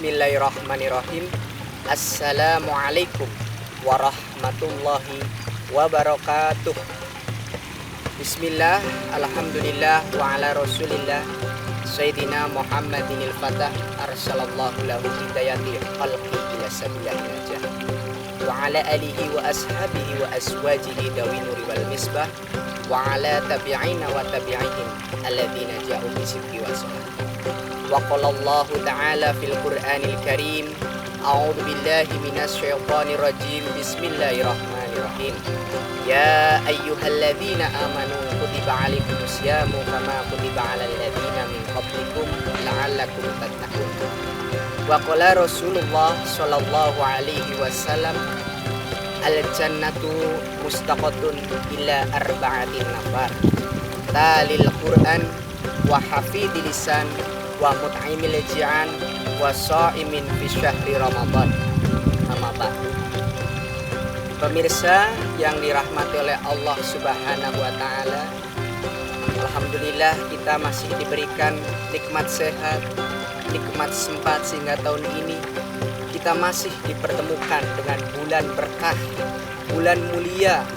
Bismillahirrahmanirrahim. Assalamualaikum warahmatullahi wabarakatuh. Bismillah, alhamdulillah, wa ala rasulillah Sayyidina Muhammadinil Fatah arsalallahu lahu hidayati khalqi ila sabilah najah wa ala alihi wa ashabihi wa aswajihi dawi nuri wal misbah wa ala tabi'ina wa tabi'ihim alladhina ja'u bisidqi wa salam. Wa qala Allah ta'ala fil Qur'anil Karim, a'udzu billahi minasy syaithanir rajim. Bismillahirrahmanirrahim. Ya ayyuhalladzina amanu kutiba 'alaikumus syamu kama kutiba 'alal ladzina min qablikum la'allakum tattaqun. Wa qala Rasulullah sallallahu alaihi wasallam, al-jannatu mustaqatun ila arba'atin nafar, talil Qur'an wa hafidil lisan wa mut'imil ji'an wa sha'imin fi syahri Ramadan. Amma ba'du. Pemirsa yang dirahmati oleh Allah Subhanahu wa taala, alhamdulillah kita masih diberikan nikmat sehat, nikmat sempat sehingga tahun ini kita masih dipertemukan dengan bulan berkah, bulan mulia,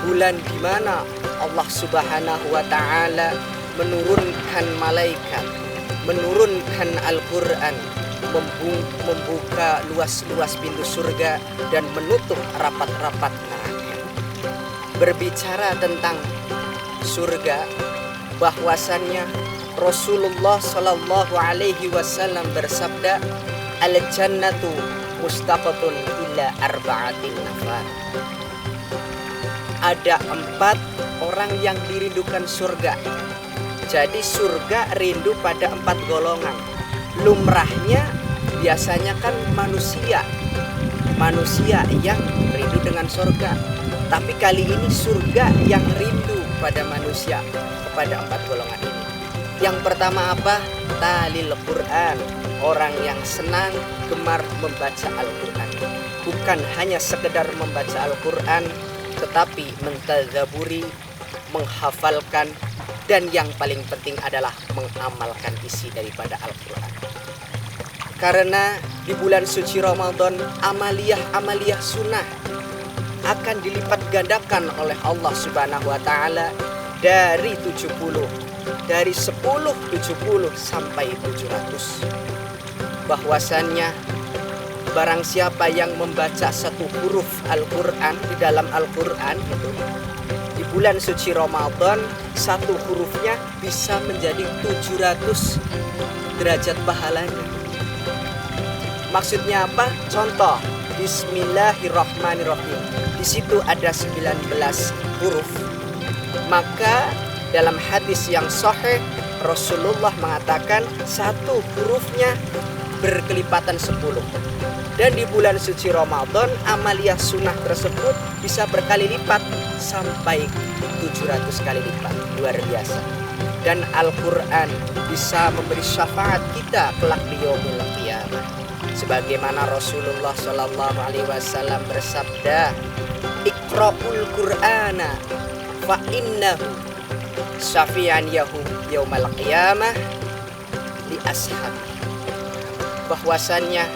bulan di mana Allah Subhanahu wa taala menurunkan malaikat, menurunkan Al-Quran, membuka luas-luas pintu surga dan menutup rapat-rapat neraka. Berbicara tentang surga, bahwasannya Rasulullah Shallallahu Alaihi Wasallam bersabda, al-jannatu mustaqatun illa arba'atin nafar. Ada 4 orang yang dirindukan surga. Jadi surga rindu pada 4 golongan. Lumrahnya biasanya kan manusia yang rindu dengan surga. Tapi kali ini surga yang rindu pada manusia, kepada 4 golongan ini. Yang pertama apa? Talil Quran, orang yang senang gemar membaca Al-Quran. Bukan hanya sekedar membaca Al-Quran, tetapi mentadzaburi, menghafalkan, dan yang paling penting adalah mengamalkan isi daripada Al-Quran. Karena di bulan suci Ramadan, amaliyah sunnah akan dilipat gandakan oleh Allah Subhanahu wa taala dari 10 sampai 700. Bahwasannya barang siapa yang membaca 1 huruf Al-Quran di dalam Al-Quran itu, di bulan suci Ramadan 1 hurufnya bisa menjadi 700 derajat pahalanya. Maksudnya apa? Contoh, Bismillahirrahmanirrahim. Di situ ada 19 huruf. Maka dalam hadis yang sahih Rasulullah mengatakan 1 hurufnya berkelipatan 10. Dan di bulan suci Ramadan amaliyah sunnah tersebut bisa berkali lipat sampai 700 kali lipat. Luar biasa. Dan Al-Quran bisa memberi syafaat kita kelak di yaumil qiyamah. Sebagaimana Rasulullah sallallahu alaihi wasallam bersabda, Iqra'ul Qur'ana fa innahu syafi'an yaumal qiyamah li ashabi. Bahwasannya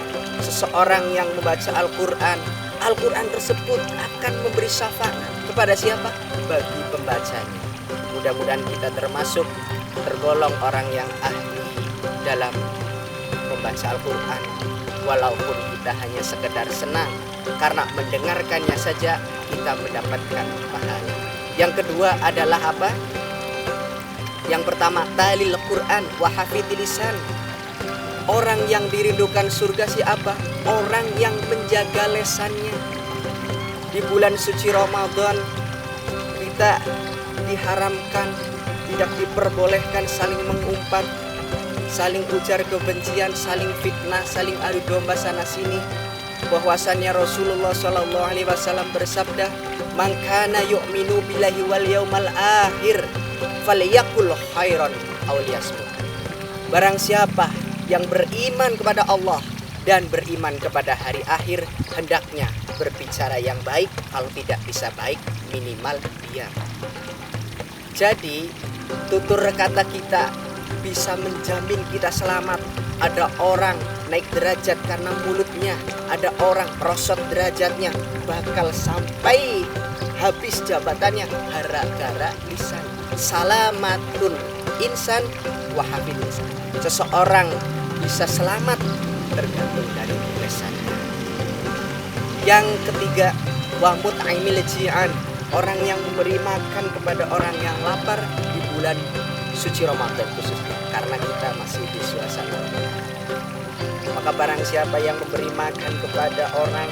seseorang yang membaca Al-Quran, Al-Quran tersebut akan memberi syafaat kepada siapa? Bagi pembacanya. Mudah-mudahan kita tergolong orang yang ahli dalam membaca Al-Quran, walaupun kita hanya sekedar senang karena mendengarkannya saja kita mendapatkan pahala. Yang kedua adalah apa? Yang pertama, talil Quran wa hafidil lisan. Orang yang dirindukan surga siapa? Orang yang menjaga lesannya. Di bulan suci Ramadan kita diharamkan, tidak diperbolehkan saling mengumpat, saling ujar kebencian, saling fitnah, saling adu domba sana sini. Bahwasannya Rasulullah Shallallahu Alaihi Wasallam bersabda, "Man kana yu'minu billahi wal yaumal akhir, falyakul khairan aw liyasmut." Barang siapa yang beriman kepada Allah dan beriman kepada hari akhir, hendaknya berbicara yang baik. Kalau tidak bisa baik, minimal diam. Jadi tutur kata kita bisa menjamin kita selamat. Ada orang naik derajat karena mulutnya. Ada orang merosot derajatnya, bakal sampai habis jabatannya gara-gara lisan. Salamatun insan wa hafid lisan. Seseorang bisa selamat tergantung dari lisannya. Yang ketiga, wa mut'imil ji'an, orang yang memberi makan kepada orang yang lapar di bulan suci Ramadan khususnya, karena kita masih di suasana Ramadan. Maka barang siapa yang memberi makan kepada orang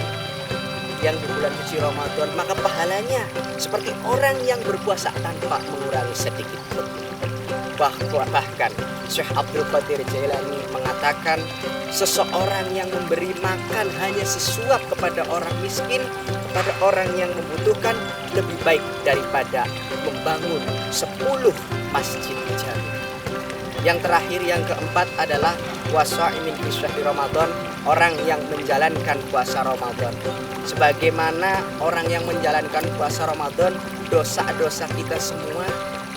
yang di bulan suci Ramadan, maka pahalanya seperti orang yang berpuasa tanpa mengurangi sedikit pun. Bahkan Syekh Abdul Qadir Jailani mengatakan, seseorang yang memberi makan hanya sesuap kepada orang miskin, kepada orang yang membutuhkan, lebih baik daripada membangun 10 masjid jami. Yang terakhir, yang keempat adalah wasaimin fi syahri Ramadan, orang yang menjalankan puasa Ramadan. Sebagaimana orang yang menjalankan puasa Ramadan, dosa-dosa kita semua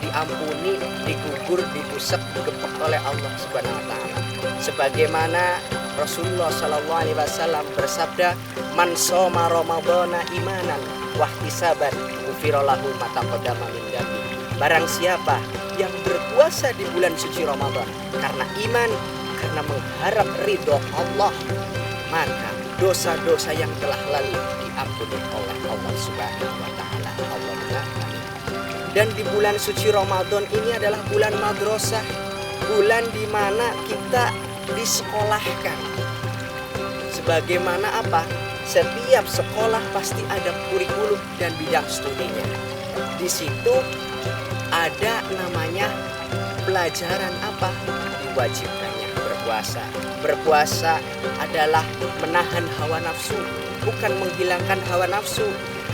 diampuni, digugur, dibusek, digepek oleh Allah Subhanahu wa taala. Sebagaimana Rasulullah sallallahu alaihi wasallam bersabda, "Man shoma Ramadhana imanan wa ihtisaban, ghufira lahu ma taqaddama min dhanbi." Barang siapa yang berpuasa di bulan suci Ramadan karena iman, karena mengharap ridho Allah, maka dosa-dosa yang telah lalu diampuni oleh Allah Subhanahu wa taala. Allahumma amin. Dan di bulan suci Ramadan ini adalah bulan madrasah, bulan di mana kita disekolahkan. Sebagaimana apa? Setiap sekolah pasti ada kurikulum dan bidang studinya. Di situ ada namanya pelajaran apa? Diwajibkannya berpuasa. Berpuasa adalah menahan hawa nafsu, bukan menghilangkan hawa nafsu.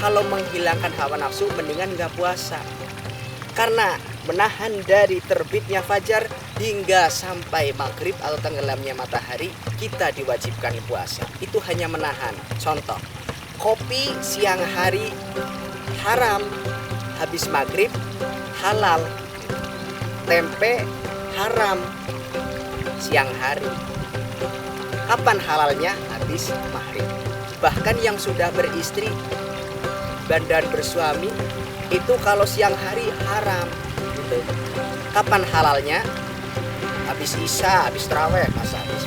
Kalau menghilangkan hawa nafsu, mendingan nggak puasa. Karena menahan dari terbitnya fajar hingga sampai maghrib atau tenggelamnya matahari, kita diwajibkan puasa. Itu hanya menahan. Contoh, kopi siang hari haram, habis maghrib halal. Tempe haram siang hari. Kapan halalnya? Habis maghrib. Bahkan yang sudah beristri dan bersuami itu kalau siang hari haram gitu. Kapan halalnya? Habis isya, habis tarawih, masa habis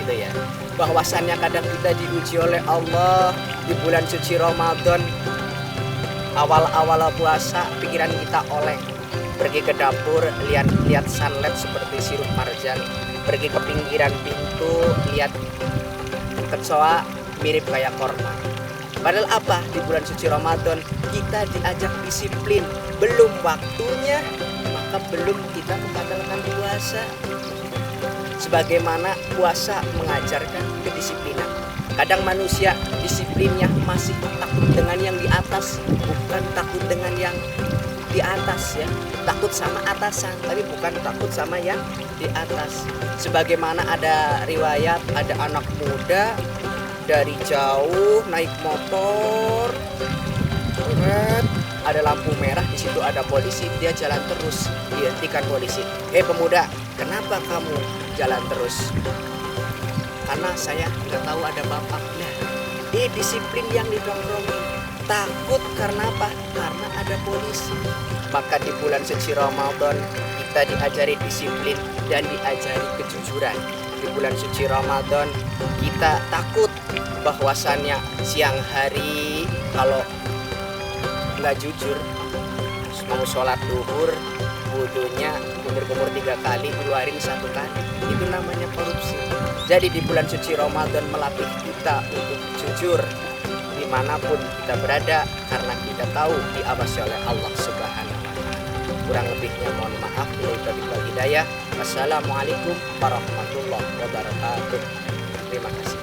gitu ya. Bahwasannya kadang kita diuji oleh Allah di bulan suci Ramadan. Awal-awal puasa pikiran kita oleh, pergi ke dapur lihat sunlight seperti sirup marjan, pergi ke pinggiran pintu lihat kecoa mirip kayak korma. Padahal apa? Di bulan suci Ramadan kita diajak disiplin. Belum waktunya, maka belum kita membatalkan puasa. Sebagaimana puasa mengajarkan kedisiplinan. Kadang manusia disiplinnya masih takut dengan yang di atas, bukan takut dengan yang di atas ya. Takut sama atasan, tapi bukan takut sama yang di atas. Sebagaimana ada riwayat, ada anak muda dari jauh naik motor, ada lampu merah, di situ ada polisi, dia jalan terus, dihentikan polisi. Pemuda, kenapa kamu jalan terus? Karena saya nggak tahu ada bapaknya. Disiplin yang didongkrongin. Takut karena apa? Karena ada polisi. Maka di bulan suci Ramadan kita diajari disiplin dan diajari kejujuran. Di bulan suci Ramadan kita takut bahwasannya siang hari kalau nggak jujur, mau sholat duhur wudunya kumur-kumur 3 kali, keluarin 1 kali, itu namanya korupsi. Jadi di bulan suci Ramadan melatih kita untuk jujur dimanapun kita berada, karena kita tahu diawasi oleh Allah Subhanahu wa taala. Kurang lebihnya mohon maaf. Wassalamualaikum warahmatullahi wabarakatuh. Terima kasih.